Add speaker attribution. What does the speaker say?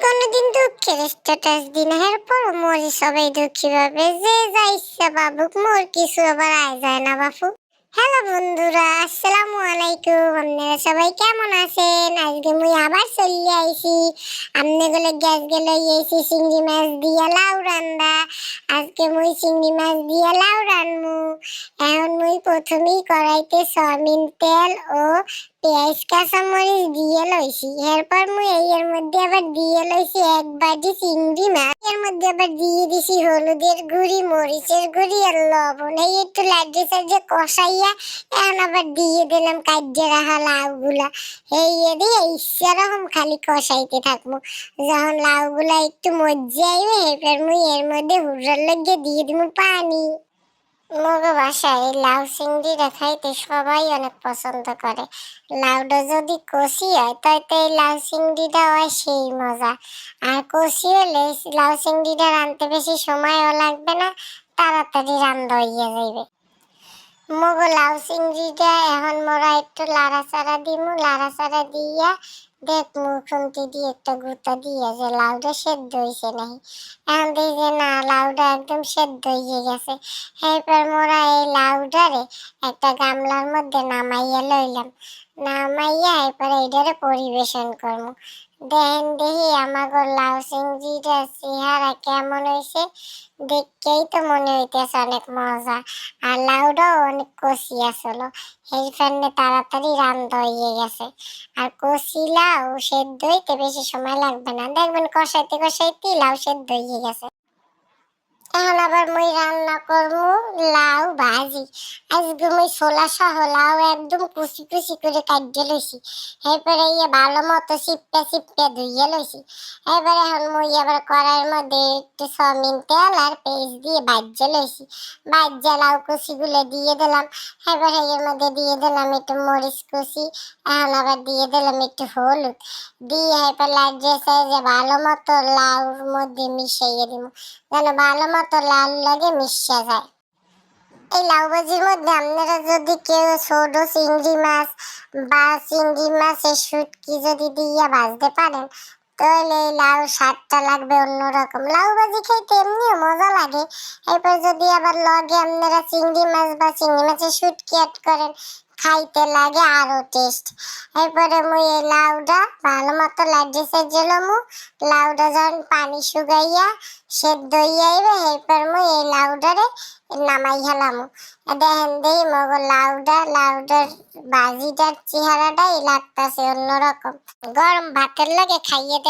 Speaker 1: কোনোদিন দুঃখের স্ট্যাটাস দিই না, এরপর মরি সবাই দুঃখী ভাবে, যে যা ইচ্ছা ভাবুক, মোর কিছু আবার আয় যায় না বাপু। হ্যালো বন্ধুরা, আসসালামু আলাইকুম। আপনারা সবাই কেমন আছেন? আজকে মুই আবার চলে আইছি আমনে গলে গ্যাস গেলে এসি চিংড়ি মাছ দিয়া লাউ রান্দা। আজকে মুই চিংড়ি মাছ দিয়া লাউ রানমু। এখন মুই প্রথমেই কড়াইতে সয়াবিন তেল ও পেঁয়াজ কাঁচামরিচ দিয়ে লইছি। এরপর মুই এর মধ্যে আবার দিয়ে লইছি এক বাটি চিংড়ি মাছ। এর মধ্যে আবার দিয়ে দিছি হলুদের গুঁড়ি, মরিচের গুঁড়ি আর লবণ। এই একটু লাড্ডু সাজে কষাইয়া এখন আবার দিয়ে দিলাম কাটে রাখা লাউগুলা। এই দিয়ে ইচ্ছা রকম খালি কষাইতে থাকবো। যখন লাউগুলা একটু মজ্জে আইবে এরপর মুই এর মধ্যে হুড়ার লাগিয়ে দিয়ে দিব পানি। মগো বাসায় লাউ চিংড়িটা খাইতে সবাই অনেক পছন্দ করে। লাউটা যদি কষি হয় তাইতে এই লাউ চিংড়িটা হয় সেই মজা। আর কষি হলে লাউ চিংড়িটা রাঁধতে বেশি সময়ও লাগবে না, তাড়াতাড়ি রান্না হইয়া যাইবে। মগো লাউ চিংড়িটা এখন মোরা একটু লাড়াচাড়া দিমু। লাড়াচাড়া দিয়া দেখমু খুন্তি দিয়ে একটা গুঁতা দিয়ে যে লাউটা সেদ্ধ হয়েছে নাকি। এখন দেখি যে না, লাউটা একদম সেদ্ধ হয়ে গেছে। এরপর মোরা এই লাউটারে একটা গামলার মধ্যে নামাইয়া লইলাম। নামাইয়া এরপর এইটারে পরিবেশন করবো। দেখেন দেখি আমাগো লাউ চিংড়িটা চেহারা কেমন হয়েছে। দেখতেই তো মনে হইতেছে অনেক মজা। আর লাউটাও অনেক কষি আসলো, এই কারণে তাড়াতাড়ি রান্না হয়ে গেছে। আর কষি লাউ সেদ্ধ হইতে বেশি সময় লাগবে না, দেখবেন কষাইতে কষাইতে লাউ সেদ্ধ হয়ে গেছে। এখন আবার মুই রান্না করবো লাউ ভাজি। আজকে মুই ছোলা সহ লাউ একদম কুচি কুচি করে কাটে লইছি। এরপরে ভালো মতো চিপে চিপে ধুইয়ে লইছি। এবারে এখন মুই আবার কড়াইয়ের মধ্যে একটু সয়াবিন তেল আর পেঁয়াজ দিয়ে ভাজে লইছি। ভাজে লাউ কুচি গুলো দিয়ে দিলাম। এবারে এর মধ্যে দিয়ে দিলাম একটু মরিচ কুচি। এখন আবার দিয়ে দিলাম একটু হলুদ দিয়ে এরপর লাগিয়ে যে ভালো মতো লাউর মধ্যে মিশিয়ে দিব, যেন ভালো মতো লাল লাগে মিশে যায়। এই লাউ ভাজির মধ্যে আপনারা যদি কেউ ছোট চিংড়ি মাছ বা চিংড়ি মাছের শুটকি যদি দিয়ে ভাজতে পারেন তাহলে এই লাউ স্বাদটা লাগবে অন্যরকম। লাউ ভাজি খাইতে এমনিও মজা লাগে। এরপর যদি আবার লগে আপনারা চিংড়ি মাছ বা চিংড়ি মাছের শুটকি অ্যাড করেন, খাইতে লাগে আরো টেস্ট। এরপরে মুই এই লাউটা ভালো মতো লাড্ডু সেজলমু। লাউটা যখন পানি শুকাইয়া সেদ্ধ হইয়া আইবে এরপর মুই এই লাউটারে নামাই হেলামু। দেখেন দেই মগো লাউটার ভাজিটার চেহারাটাই লাগতাছে অন্যরকম। গরম ভাতের লাগে খাইয়ে